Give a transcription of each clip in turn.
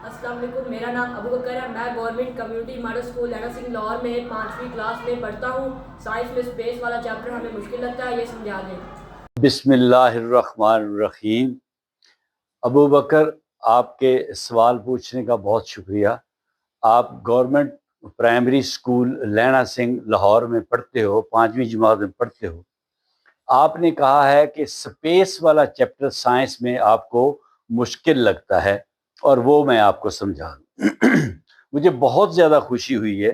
अस्सलाम वालेकुम, मेरा नाम अबू बकर है। मैं गवर्नमेंट कम्युनिटी मॉडल स्कूल लैना सिंह लाहौर में 5वीं क्लास में पढ़ता हूँ। साइंस में स्पेस वाला चैप्टर हमें मुश्किल लगता है, ये समझा दें। बिस्मिल्लाहिर्रहमानिर्रहीम। अबू बकर, आपके सवाल पूछने का बहुत शुक्रिया। आप गवर्नमेंट प्राइमरी स्कूल लैना सिंह लाहौर में पढ़ते हो, 5वीं जमात में पढ़ते हो। आपने कहा है कि स्पेस वाला चैप्टर साइंस में आपको मुश्किल लगता है और वो मैं आपको समझा दूं। मुझे बहुत ज़्यादा खुशी हुई है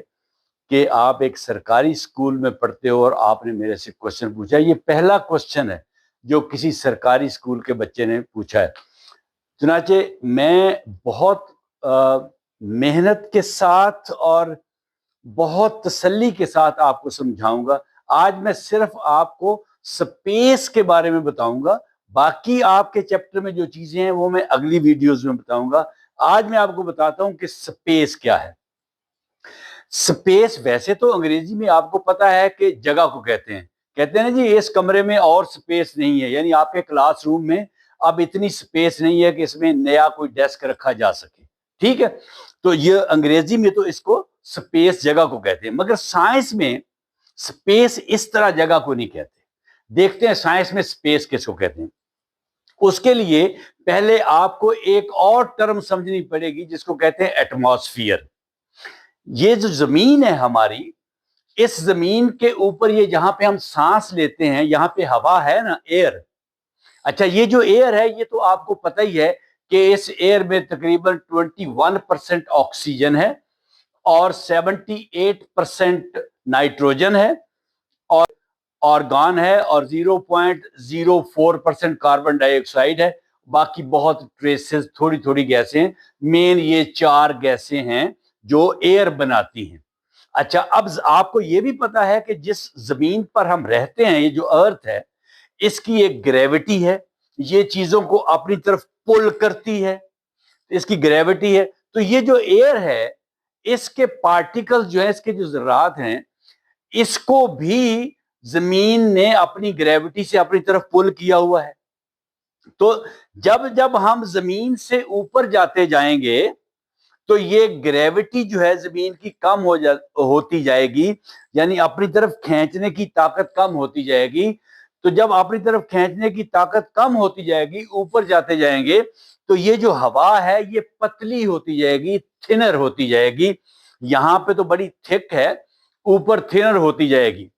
कि आप एक सरकारी स्कूल में पढ़ते हो और आपने मेरे से क्वेश्चन पूछा। ये पहला क्वेश्चन है जो किसी सरकारी स्कूल के बच्चे ने पूछा है। चुनाचे मैं बहुत मेहनत के साथ और बहुत तसल्ली के साथ आपको समझाऊंगा। आज मैं सिर्फ आपको स्पेस के बारे में बताऊंगा, बाकी आपके चैप्टर में जो चीजें हैं वो मैं अगली वीडियोस में बताऊंगा। आज मैं आपको बताता हूं कि स्पेस क्या है। स्पेस वैसे तो अंग्रेजी में आपको पता है कि जगह को कहते हैं ना जी, इस कमरे में और स्पेस नहीं है, यानी आपके क्लासरूम में अब इतनी स्पेस नहीं है कि इसमें नया कोई डेस्क रखा जा सके। ठीक है, तो ये अंग्रेजी में तो इसको स्पेस जगह को कहते हैं, मगर साइंस में स्पेस इस तरह जगह को नहीं कहते। देखते हैं साइंस में स्पेस किसको कहते हैं। उसके लिए पहले आपको एक और टर्म समझनी पड़ेगी जिसको कहते हैं एटमॉस्फियर। ये जो जमीन है हमारी, इस जमीन के ऊपर ये जहां पे हम सांस लेते हैं, यहाँ पे हवा है ना, एयर। अच्छा, ये जो एयर है ये तो आपको पता ही है कि इस एयर में तकरीबन 21% ऑक्सीजन है और 78% नाइट्रोजन है और ऑर्गन है और 0.04% कार्बन डाइऑक्साइड है। बाकी बहुत ट्रेसेस, थोड़ी थोड़ी गैसें हैं। मेन ये 4 गैसें हैं जो एयर बनाती हैं। अच्छा, अब आपको ये भी पता है कि जिस जमीन पर हम रहते हैं, ये जो अर्थ है, इसकी एक ग्रेविटी है, ये चीजों को अपनी तरफ पुल करती है, इसकी ग्रेविटी है। तो ये जो एयर है, इसके पार्टिकल्स जो है, इसके जो जरात हैं, इसको भी जमीन ने अपनी ग्रेविटी से अपनी तरफ पुल किया हुआ है। तो जब जब हम जमीन से ऊपर जाते जाएंगे तो ये ग्रेविटी जो है जमीन की कम होती जाएगी, यानी अपनी तरफ खींचने की ताकत कम होती जाएगी। तो जब अपनी तरफ खींचने की ताकत कम होती जाएगी, ऊपर जाते जाएंगे, तो ये जो हवा है ये पतली होती जाएगी, थिनर होती जाएगी। यहां पे तो बड़ी थिक है, ऊपर थिनर होती जाएगी।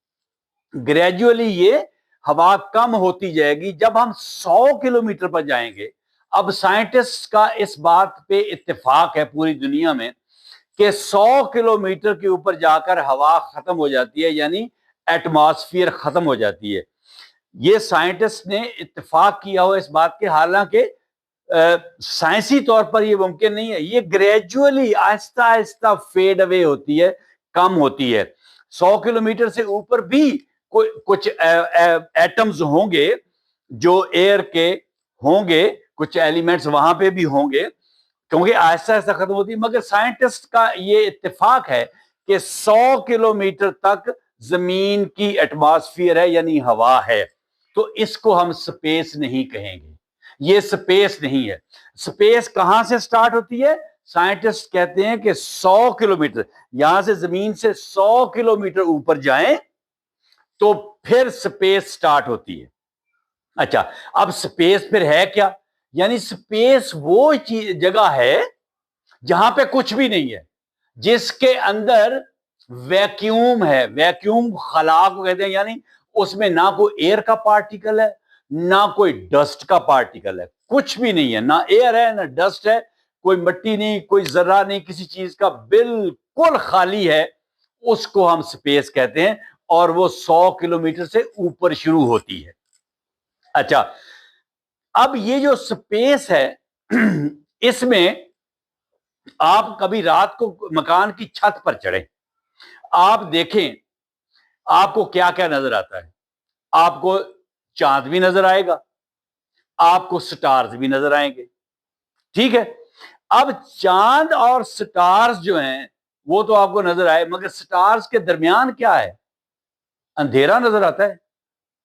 ग्रेजुअली ये हवा कम होती जाएगी। जब हम 100 किलोमीटर पर जाएंगे, अब साइंटिस्ट का इस बात पे इत्तेफाक है पूरी दुनिया में कि 100 किलोमीटर के ऊपर जाकर हवा खत्म हो जाती है, यानी एटमॉस्फेयर खत्म हो जाती है। ये साइंटिस्ट ने इत्तेफाक किया हो इस बात के, हालांकि साइंसी तौर पर ये मुमकिन नहीं है। ये gradually Aahista Aahista fade away होती है, कम होती है। 100 किलोमीटर से ऊपर भी कुछ एटम्स होंगे जो एयर के होंगे, कुछ एलिमेंट्स वहां पे भी होंगे, क्योंकि आहिस्ता आहिस्ता खत्म होती है। मगर साइंटिस्ट का ये इत्तेफाक है कि 100 किलोमीटर तक जमीन की एटमॉस्फेयर है, यानी हवा है। तो इसको हम स्पेस नहीं कहेंगे, ये स्पेस नहीं है। स्पेस कहां से स्टार्ट होती है? साइंटिस्ट कहते हैं कि 100 किलोमीटर, यहां से जमीन से 100 किलोमीटर ऊपर जाएं तो फिर स्पेस स्टार्ट होती है। अच्छा, अब स्पेस फिर है क्या? यानी स्पेस वो जगह है जहां पे कुछ भी नहीं है, जिसके अंदर वैक्यूम है। वैक्यूम खला को कहते हैं, यानी उसमें ना कोई एयर का पार्टिकल है, ना कोई डस्ट का पार्टिकल है, कुछ भी नहीं है, ना एयर है ना डस्ट है, कोई मिट्टी नहीं, कोई जर्रा नहीं, किसी चीज का, बिल्कुल खाली है। उसको हम स्पेस कहते हैं और वो 100 किलोमीटर से ऊपर शुरू होती है। अच्छा, अब ये जो स्पेस है इसमें आप कभी रात को मकान की छत पर चढ़े, आप देखें आपको क्या क्या नजर आता है। आपको चांद भी नजर आएगा, आपको स्टार्स भी नजर आएंगे। ठीक है, अब चांद और स्टार्स जो हैं वो तो आपको नजर आए, मगर स्टार्स के दरमियान क्या है? अंधेरा नजर आता है,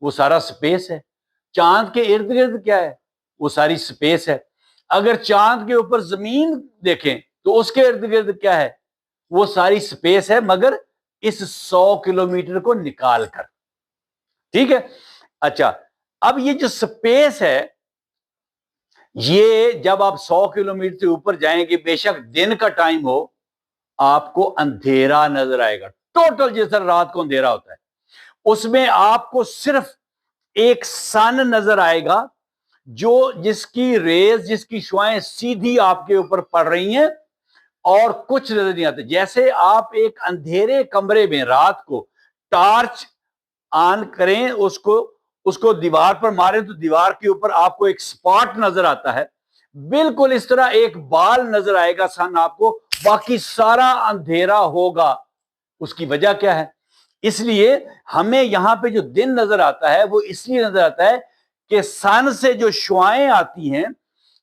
वो सारा स्पेस है। चांद के इर्द गिर्द क्या है? वो सारी स्पेस है। اگر چاند کے اوپر زمین دیکھیں تو اس کے ارد گرد کیا ہے؟ وہ ساری سپیس ہے، مگر اس 100 کلومیٹر کو نکال کر. ٹھیک ہے. اچھا، اب یہ جو سپیس ہے، یہ جب آپ 100 کلومیٹر سے اوپر جائیں گے، بے شک دن کا ٹائم ہو، آپ کو اندھیرا نظر آئے گا، ٹوٹل جیسا رات کو اندھیرا ہوتا ہے. اس میں آپ کو صرف ایک سن نظر آئے گا، جس کی ریز، جس کی شعائیں سیدھی آپ کے اوپر پڑ رہی ہیں، اور کچھ نظر نہیں آتا. جیسے آپ ایک اندھیرے کمرے میں رات کو ٹارچ آن کریں، اس کو دیوار پر ماریں تو دیوار کے اوپر آپ کو ایک سپاٹ نظر آتا ہے، بالکل اس طرح ایک بال نظر آئے گا سن آپ کو، باقی سارا اندھیرا ہوگا. اس کی وجہ کیا ہے؟ اس لیے ہمیں یہاں پہ جو دن نظر آتا ہے وہ اس لیے نظر آتا ہے کہ سن سے جو شعائیں آتی ہیں،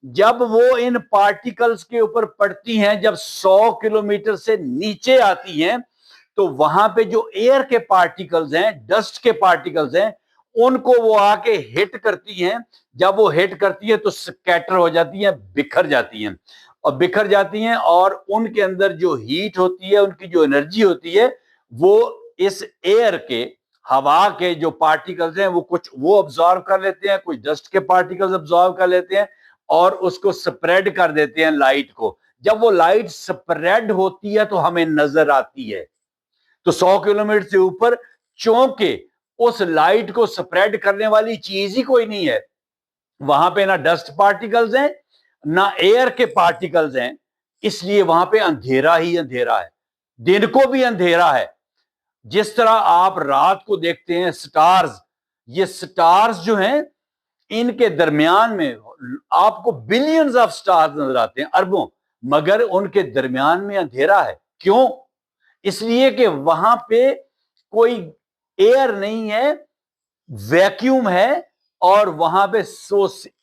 جب وہ ان پارٹیکلز کے اوپر پڑتی ہیں، جب 100 کلومیٹر سے نیچے آتی ہیں، تو وہاں پہ جو ایئر کے پارٹیکلز ہیں، ڈسٹ کے پارٹیکلز ہیں، ان کو وہ آ کے ہٹ کرتی ہیں. جب وہ ہٹ کرتی ہے تو سکیٹر ہو جاتی ہیں، بکھر جاتی ہیں، اور ان کے اندر جو ہیٹ ہوتی ہے، ان کی جو انرجی ہوتی ہے، وہ اس ایئر کے، ہوا کے جو پارٹیکلز ہیں، وہ کچھ وہ ابزارو کر لیتے ہیں، کچھ ڈسٹ کے پارٹیکلز ابزارو کر لیتے ہیں، اور اس کو سپریڈ کر دیتے ہیں لائٹ کو. جب وہ لائٹ سپریڈ ہوتی ہے تو ہمیں نظر آتی ہے. تو 100 کلومیٹر سے اوپر چونکہ اس لائٹ کو سپریڈ کرنے والی چیز ہی کوئی نہیں ہے، وہاں پہ نہ ڈسٹ پارٹیکلز ہیں نہ ایئر کے پارٹیکلز ہیں، اس لیے وہاں پہ اندھیرا ہی اندھیرا ہے. دن کو بھی اندھیرا ہے. جس طرح آپ رات کو دیکھتے ہیں سٹارز، یہ سٹارز جو ہیں ان کے درمیان میں آپ کو بلینز آف سٹارز نظر آتے ہیں، اربوں، مگر ان کے درمیان میں اندھیرا ہے. کیوں؟ اس لیے کہ وہاں پہ کوئی ایئر نہیں ہے، ویکیوم ہے، اور وہاں پہ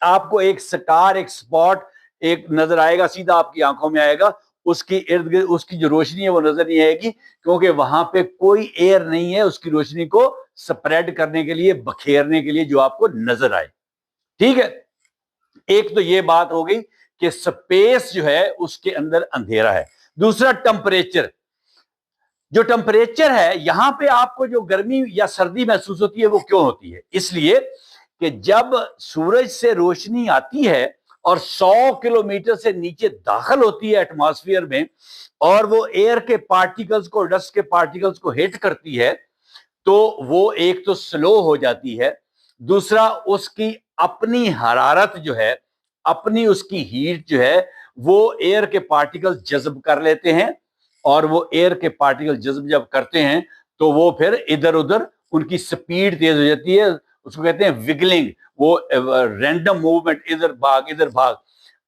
آپ کو ایک سٹار، ایک سپاٹ ایک نظر آئے گا، سیدھا آپ کی آنکھوں میں آئے گا، اس کی ارد گرد اس کی جو روشنی ہے وہ نظر نہیں آئے گی، کیونکہ وہاں پہ کوئی ایئر نہیں ہے اس کی روشنی کو سپریڈ کرنے کے لیے، بکھیرنے کے لیے، جو آپ کو نظر آئے. ٹھیک ہے. ایک تو یہ بات ہو گئی کہ سپیس جو ہے اس کے اندر اندھیرا ہے. دوسرا ٹمپریچر. جو ٹمپریچر ہے یہاں پہ آپ کو جو گرمی یا سردی محسوس ہوتی ہے وہ کیوں ہوتی ہے؟ اس لیے کہ جب سورج سے روشنی آتی ہے اور 100 کلومیٹر سے نیچے داخل ہوتی ہے ایٹماسفیئر میں، اور وہ ایئر کے پارٹیکلز کو، ڈسٹ کے پارٹیکلز کو ہٹ کرتی ہے، تو وہ ایک تو سلو ہو جاتی ہے، دوسرا اس کی اپنی حرارت جو ہے، اپنی اس کی ہیٹ جو ہے، وہ ایئر کے پارٹیکل جذب کر لیتے ہیں، اور وہ ایئر کے پارٹیکل جذب جب کرتے ہیں تو وہ پھر ادھر ادھر ان کی سپیڈ تیز ہو جاتی ہے، اس کو کہتے ہیں وگلنگ، وہ رینڈم موومنٹ، ادھر بھاگ.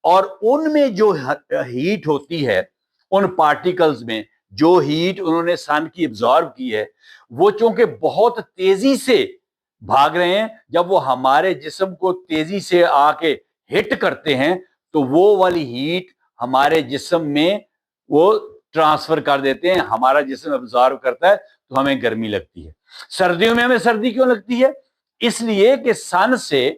اور ان میں جو ہیٹ ہوتی ہے، ان پارٹیکلز میں جو ہیٹ انہوں نے سن کی ابزارو کی ہے، وہ چونکہ بہت تیزی سے بھاگ رہے ہیں، جب وہ ہمارے جسم کو تیزی سے آ کے ہٹ کرتے ہیں تو وہ والی ہیٹ ہمارے جسم میں وہ ٹرانسفر کر دیتے ہیں، ہمارا جسم ابزارو کرتا ہے تو ہمیں گرمی لگتی ہے. سردیوں میں ہمیں سردی کیوں لگتی ہے؟ اس لیے کہ سن سے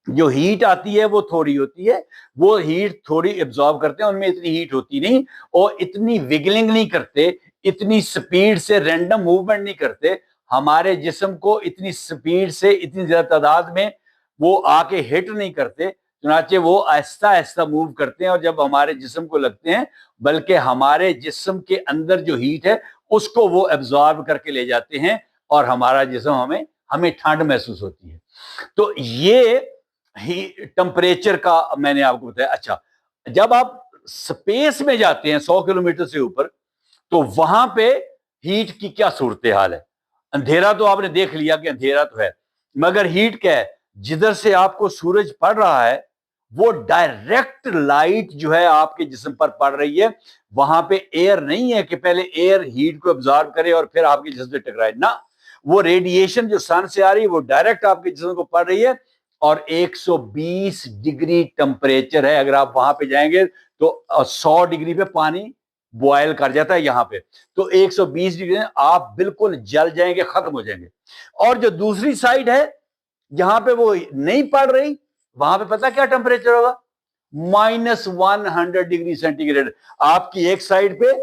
جو ہیٹ آتی ہے وہ تھوڑی ہوتی ہے، وہ ہیٹ تھوڑی ابزارب کرتے ہیں، ان میں اتنی ہیٹ ہوتی نہیں، اور اتنی وگلنگ نہیں کرتے، اتنی سپیڈ سے رینڈم موومنٹ نہیں کرتے، ہمارے جسم کو اتنی سپیڈ سے، اتنی زیادہ تعداد میں وہ آ کے ہٹ نہیں کرتے، چنانچہ وہ آہستہ آہستہ موو کرتے ہیں، اور جب ہمارے جسم کو لگتے ہیں بلکہ ہمارے جسم کے اندر جو ہیٹ ہے اس کو وہ ابزارب کر کے لے جاتے ہیں، اور ہمارا جسم ہمیں ٹھنڈ محسوس ہوتی ہے. تو یہ ٹمپریچر کا میں نے آپ کو بتایا. اچھا، جب آپ سپیس میں جاتے ہیں 100 کلومیٹر سے اوپر، تو وہاں پہ ہیٹ کی کیا صورتحال ہے؟ اندھیرا تو آپ نے دیکھ لیا کہ اندھیرا تو ہے، مگر ہیٹ کیا ہے؟ جدھر سے آپ کو سورج پڑ رہا ہے وہ ڈائریکٹ لائٹ جو ہے آپ کے جسم پر پڑ رہی ہے، وہاں پہ ایئر نہیں ہے کہ پہلے ایئر ہیٹ کو ابزارب کرے اور پھر آپ کے جسم سے ٹکرائے. نہ، وہ ریڈیشن جو سن سے آ رہی ہے وہ ڈائریکٹ آپ کے جسم کو پڑ رہی ہے، اور 120 ڈگری ٹمپریچر ہے. اگر آپ وہاں پہ جائیں گے تو 100 ڈگری پہ پانی بوائل کر جاتا ہے یہاں پہ، تو 120 ڈگری آپ بالکل جل جائیں گے، ختم ہو جائیں گے. اور جو دوسری سائڈ ہے جہاں پہ وہ نہیں پڑ رہی، وہاں پہ پتہ کیا ٹمپریچر ہوگا؟ -100 डिग्री सेंटीग्रेड। आपकी एक साइड पे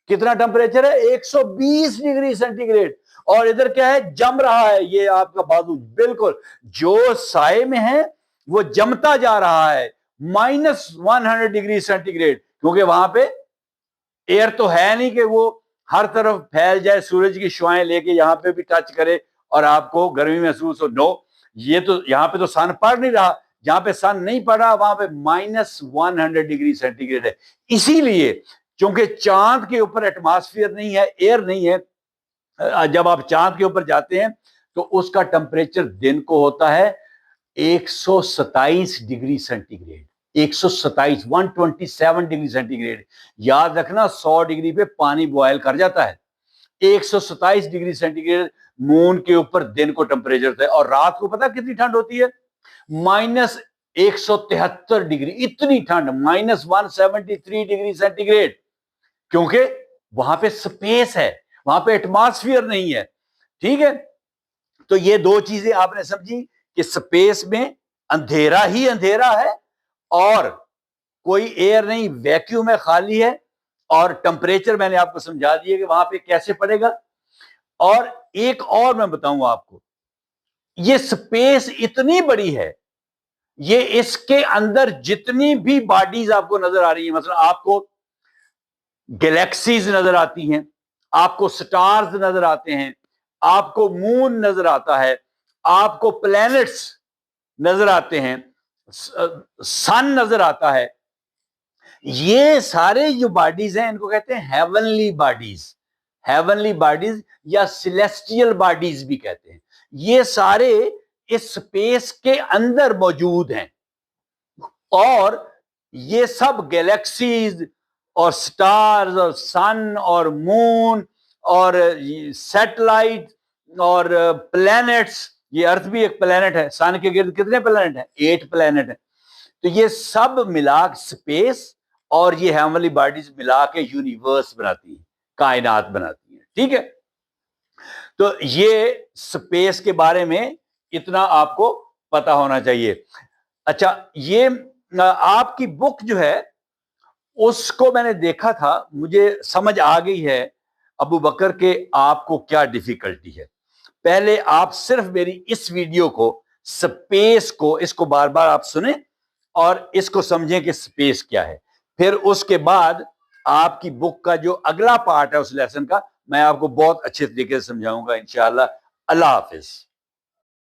कितना टेम्परेचर है? 120 डिग्री सेंटीग्रेड। और इधर क्या है? जम रहा है ये आपका बाजू, बिल्कुल जो साए में है वो जमता जा रहा है -100 डिग्री सेंटीग्रेड, क्योंकि वहां पे एयर तो है नहीं कि वो हर तरफ फैल जाए, सूरज की शुआएं लेके यहां पे भी टच करे और आपको गर्मी महसूस हो। नो, ये तो यहां पे तो सन पड़ नहीं रहा, जहां पे सन नहीं पड़ा वहां पे -100 डिग्री सेंटीग्रेड है। इसीलिए क्योंकि चांद के ऊपर एटमॉस्फेयर नहीं है, एयर नहीं है, जब आप चांद के ऊपर जाते हैं तो उसका टेम्परेचर दिन को होता है 127 डिग्री सेंटीग्रेड। 127, 127 degree centigrade. याद रखना 100 डिग्री पे पानी बॉयल कर जाता है। 127 डिग्री सेंटीग्रेड मून के ऊपर दिन को टेम्परेचर है। और रात को पता कितनी ठंड होती है? -173 डिग्री। इतनी ठंड, -173 डिग्री सेंटीग्रेड, क्योंकि वहां पे स्पेस है, वहां पे एटमॉस्फेयर नहीं है। ठीक है, तो ये दो चीजें आपने समझी कि स्पेस में अंधेरा ही अंधेरा है और कोई एयर नहीं, वैक्यूम है, खाली है। और टेम्परेचर मैंने आपको समझा दिया कि वहां पे कैसे पड़ेगा। और एक और मैं बताऊंगा आपको, ये स्पेस इतनी बड़ी है, ये इसके अंदर जितनी भी बॉडीज आपको नजर आ रही है, मतलब आपको गैलेक्सीज नजर आती हैं, आपको स्टार्स नजर आते हैं, आपको मून नजर आता है, आपको प्लैनेट्स नजर आते हैं, सन नजर आता है, ये सारे जो बॉडीज हैं इनको कहते हैं हेवनली बॉडीज। हेवनली बॉडीज या सिलेस्टियल बॉडीज भी कहते हैं। ये सारे इस स्पेस के अंदर मौजूद हैं और ये सब गैलेक्सीज और स्टार्स और सन और मून और सैटेलाइट और प्लैनेट्स, ये अर्थ भी एक प्लैनेट है। सन के गिर्द कितने प्लैनेट हैं? 8 प्लैनेट हैं। तो ये सब मिला स्पेस और ये हेवनली बॉडीज मिला के यूनिवर्स बनाती है, कायनात बनाती है। ठीक है, तो ये स्पेस के बारे में इतना आपको पता होना चाहिए। अच्छा, ये आपकी बुक जो है उसको मैंने देखा था, मुझे समझ आ गई है अबू बकर के आपको क्या डिफिकल्टी है। पहले आप सिर्फ मेरी इस वीडियो को, स्पेस को, इसको बार बार आप सुने और इसको समझें कि स्पेस क्या है। फिर उसके बाद आपकी बुक का जो अगला पार्ट है उस लेसन का मैं आपको बहुत अच्छे तरीके से समझाऊंगा इंशाअल्लाह। अल्लाह हाफिज।